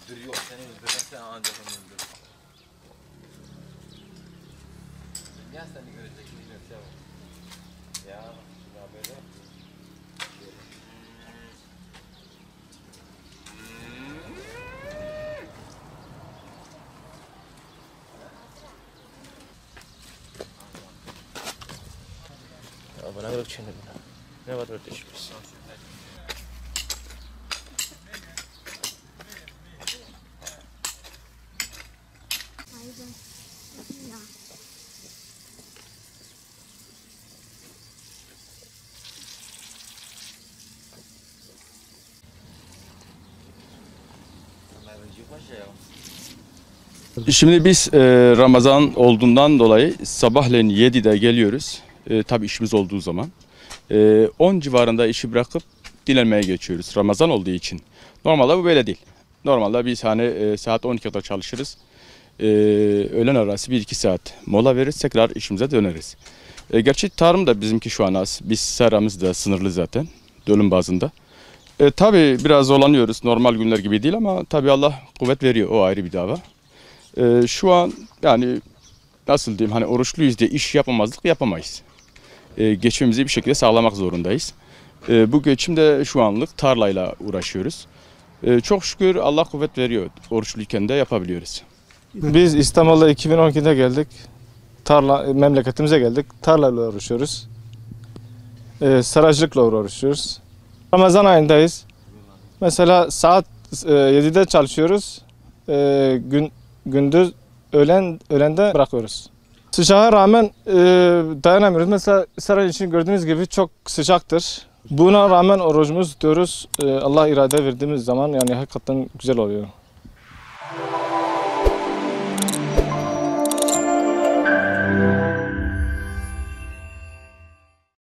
Dur yok seni öldürürsen ancak onu öldürür. Gel seni görecek bir şey var. Ya böyle. Ya bana yok şimdi buna. Ne var orada işimiz? Şimdi biz Ramazan olduğundan dolayı sabahleyin 7'de geliyoruz. Tabii işimiz olduğu zaman. 10 civarında işi bırakıp dinlenmeye geçiyoruz Ramazan olduğu için. Normalde bu böyle değil. Normalde biz hani saat 12'de kadar çalışırız. Öğlen arası 1-2 saat mola veririz, tekrar işimize döneriz. Gerçi tarım da bizimki şu an az. Biz seramız da sınırlı zaten dönüm bazında. Tabii biraz zorlanıyoruz. Normal günler gibi değil ama tabii Allah kuvvet veriyor. O ayrı bir dava. Şu an yani nasıl diyeyim hani oruçluyuz diye iş yapamazlık yapamayız. Geçimimizi bir şekilde sağlamak zorundayız. Bu geçim de şu anlık tarlayla uğraşıyoruz. Çok şükür Allah kuvvet veriyor. Oruçluyken de yapabiliyoruz. Biz İstanbul'da 2012'de geldik. Memleketimize geldik. Tarlayla uğraşıyoruz. Saracılıkla uğraşıyoruz. Ramazan ayındayız. Mesela saat 7'de çalışıyoruz. Gündüz öğlende bırakıyoruz. Sıcağa rağmen dayanamıyoruz. Mesela saray için gördüğünüz gibi çok sıcaktır. Buna rağmen orucumuzu tutuyoruz. Allah irade verdiğimiz zaman yani hakikaten güzel oluyor.